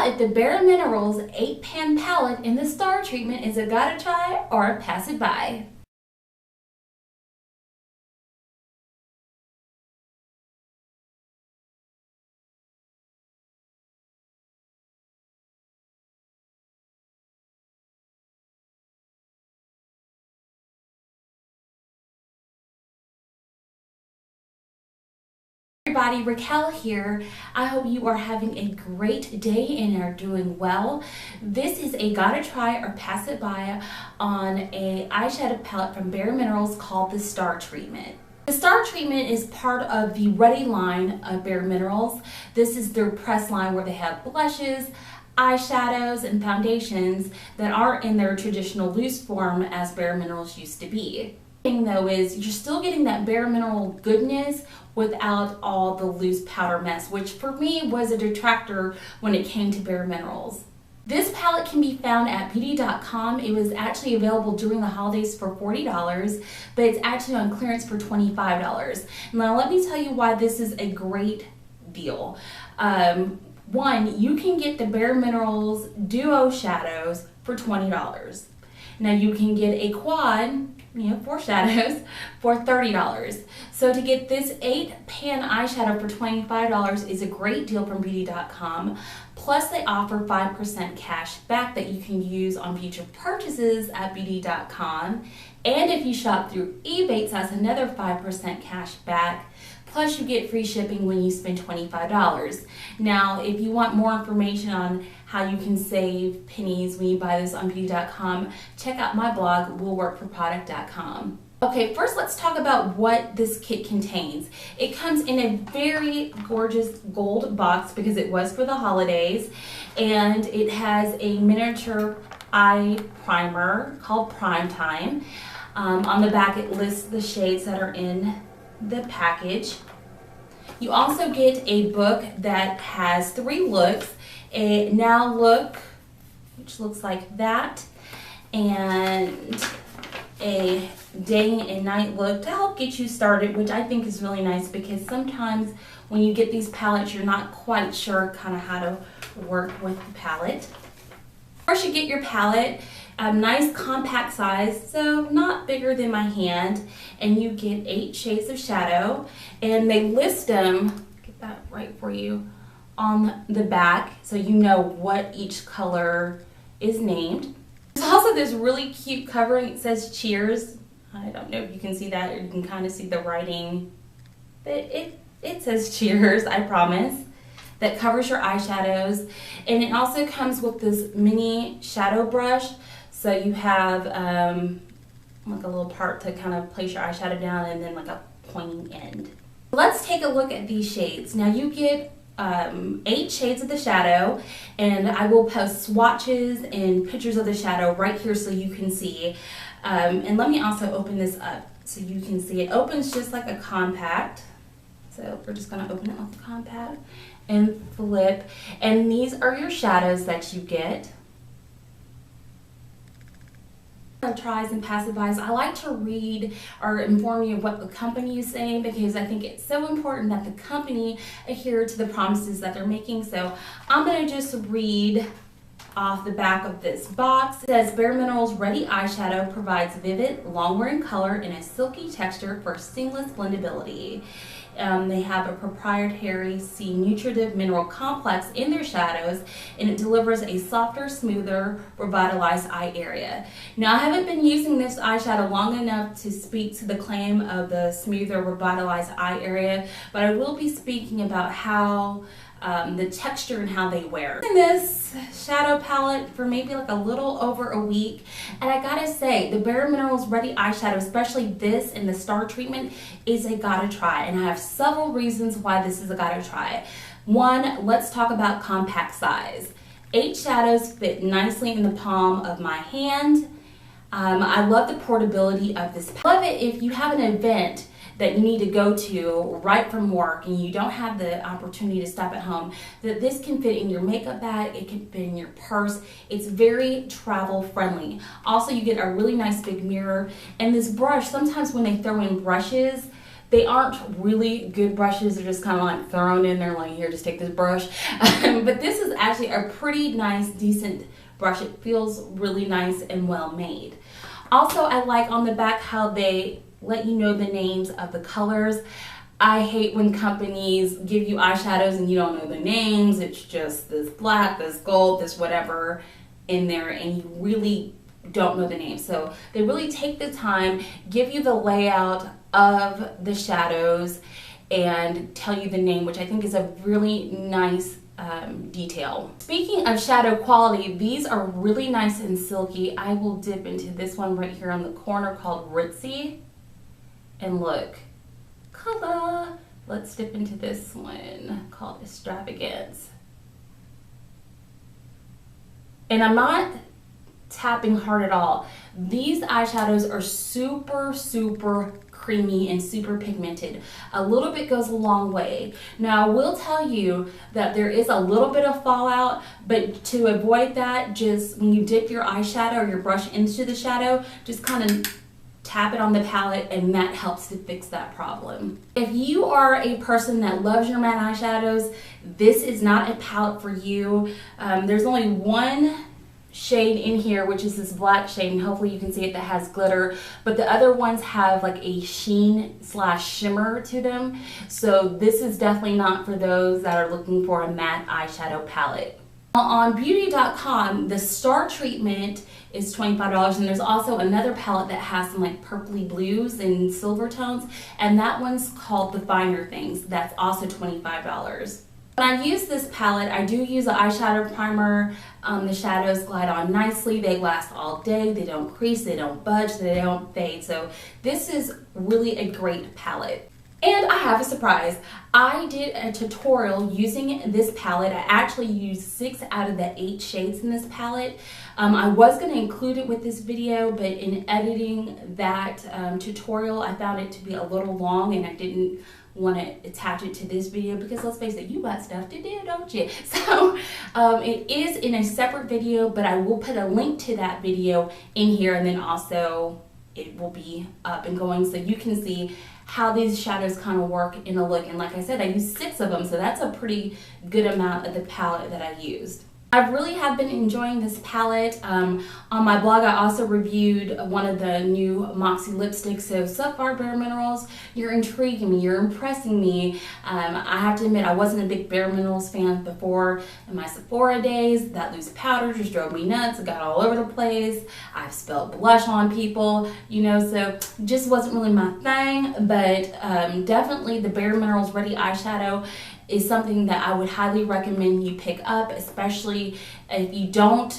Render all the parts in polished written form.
out if the BareMinerals 8-pan palette in the star treatment is a gotta try or a pass it by. Everybody, Raquel here. I hope you are having a great day and are doing well. This is a gotta try or pass it by on a eyeshadow palette from BareMinerals called the Star Treatment. The Star Treatment is part of the Ready line of BareMinerals. This is their press line where they have blushes, eyeshadows, and foundations that aren't in their traditional loose form as BareMinerals used to be. The thing though is you're still getting that BareMineral goodness without all the loose powder mess, which for me was a detractor when it came to BareMinerals. This palette can be found at beauty.com. It was actually available during the holidays for $40, but it's actually on clearance for $25. Now let me tell you why this is a great deal. One, you can get the BareMinerals Duo Shadows for $20. Now you can get a quad, 4 shadows, for $30. So to get this 8-pan eyeshadow for $25 is a great deal from beauty.com. Plus they offer 5% cash back that you can use on future purchases at beauty.com. And if you shop through eBay, that's another 5% cash back. Plus you get free shipping when you spend $25. Now, if you want more information on how you can save pennies when you buy this on beauty.com, check out my blog, willworkforproduct.com. Okay, first let's talk about what this kit contains. It comes in a very gorgeous gold box because it was for the holidays, and it has a miniature eye primer called Prime Time. On the back it lists the shades that are in the package. You also get a book that has 3 looks: a now look, which looks like that, and a day and night look to help get you started, which I think is really nice because sometimes when you get these palettes you're not quite sure kind of how to work with the palette. First you get your palette, a nice compact size, so not bigger than my hand, and you get 8 shades of shadow, and they list them, get that right for you, on the back so you know what each color is named. There's also this really cute covering. It says cheers. I don't know if you can see that, or you can kind of see the writing, but it says cheers, I promise. That covers your eyeshadows, and it also comes with this mini shadow brush. So you have like a little part to kind of place your eyeshadow down, and then like a pointing end. Let's take a look at these shades. Now you get 8 shades of the shadow, and I will post swatches and pictures of the shadow right here so you can see. And let me also open this up so you can see. It opens just like a compact. So we're just going to open it like a compact and flip. And these are your shadows that you get. Tries and pass-it-bys, I like to read or inform you of what the company is saying because I think it's so important that the company adhere to the promises that they're making. So I'm going to just read off the back of this box. It says BareMinerals Ready Eyeshadow provides vivid, long-wearing color in a silky texture for seamless blendability. They have a proprietary C nutritive mineral complex in their shadows, and it delivers a softer, smoother, revitalized eye area. Now, I haven't been using this eyeshadow long enough to speak to the claim of the smoother, revitalized eye area, but I will be speaking about how the texture and how they wear. In this shadow palette for maybe like a little over a week, and I gotta say the BareMinerals Ready Eyeshadow, especially this in the Star Treatment, is a gotta try, and I have several reasons why this is a gotta try. One, let's talk about compact size. 8 shadows fit nicely in the palm of my hand. I love the portability of this. I love it if you have an event that you need to go to right from work and you don't have the opportunity to stop at home, that this can fit in your makeup bag, it can fit in your purse. It's very travel friendly. Also, you get a really nice big mirror, and this brush, sometimes when they throw in brushes, They aren't really good brushes. They're just kind of like thrown in there like, here, just take this brush. But this is actually a pretty nice, decent brush. It feels really nice and well made. Also, I like on the back how they let you know the names of the colors. I hate when companies give you eyeshadows and you don't know the names. It's just this black, this gold, this whatever in there, and you really don't know the name. So they really take the time, give you the layout of the shadows, and tell you the name, which I think is a really nice detail. Speaking of shadow quality, these are really nice and silky. I will dip into this one right here on the corner called Ritzy, and look, color. Let's dip into this one called Extravagance. And I'm not tapping hard at all. These eyeshadows are super, super creamy and super pigmented. A little bit goes a long way. Now, I will tell you that there is a little bit of fallout, but to avoid that, just when you dip your eyeshadow or your brush into the shadow, just kind of tap it on the palette, and that helps to fix that problem. If you are a person that loves your matte eyeshadows, this is not a palette for you. There's only one shade in here, which is this black shade, and hopefully you can see it, that has glitter, but the other ones have like a sheen slash shimmer to them. So this is definitely not for those that are looking for a matte eyeshadow palette. On beauty.com, the Star Treatment is $25, and there's also another palette that has some like purpley blues and silver tones, and that one's called the Finer Things. That's also $25. When I use this palette, I do use an eyeshadow primer. The shadows glide on nicely. They last all day. They don't crease, they don't budge, they don't fade. So this is really a great palette. And I have a surprise. I did a tutorial using this palette. I actually used 6 out of the 8 shades in this palette. I was going to include it with this video, but in editing that tutorial, I found it to be a little long, and I didn't want to attach it to this video because, let's face it, you got stuff to do, don't you? So it is in a separate video, but I will put a link to that video in here, and then also it will be up and going so you can see how these shadows kind of work in a look. And like I said, I used 6 of them, so that's a pretty good amount of the palette that I used. I really have been enjoying this palette. On my blog, I also reviewed one of the new Moxie lipsticks. So far, BareMinerals, you're intriguing me, you're impressing me. I have to admit, I wasn't a big BareMinerals fan before. In my Sephora days, that loose powder just drove me nuts. It got all over the place. I've spilled blush on people, you know, so just wasn't really my thing. But definitely the BareMinerals Ready Eyeshadow is something that I would highly recommend you pick up, especially if you don't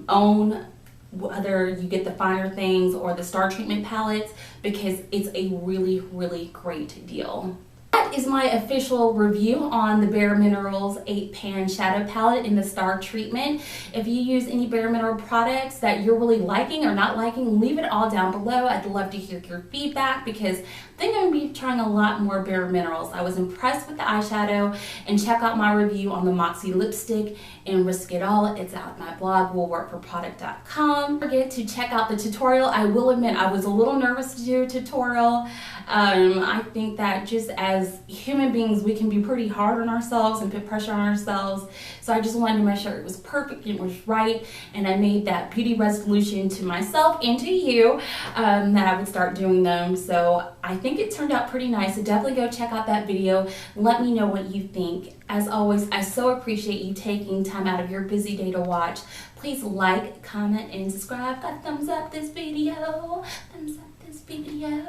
own, whether you get the Finer Things or the Star Treatment palettes, because it's a really, really great deal. That is my official review on the BareMinerals 8-pan shadow palette in the Star Treatment. If you use any BareMinerals products that you're really liking or not liking, leave it all down below. I'd love to hear your feedback because I think I'm going to be trying a lot more BareMinerals. I was impressed with the eyeshadow, and check out my review on the Moxie lipstick and Risk It All. It's out on my blog, willworkforproduct.com. Don't forget to check out the tutorial. I will admit I was a little nervous to do a tutorial. I think that just as human beings, we can be pretty hard on ourselves and put pressure on ourselves. So I just wanted to make sure it was perfect and it was right, and I made that beauty resolution to myself and to you that I would start doing them. So I think it turned out pretty nice. So definitely go check out that video. Let me know what you think. As always, I so appreciate you taking time out of your busy day to watch. Please like, comment, and subscribe. Thumbs up this video. Thumbs up this video.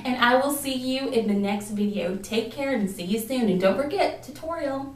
And I will see you in the next video. Take care and see you soon. And don't forget, tutorial.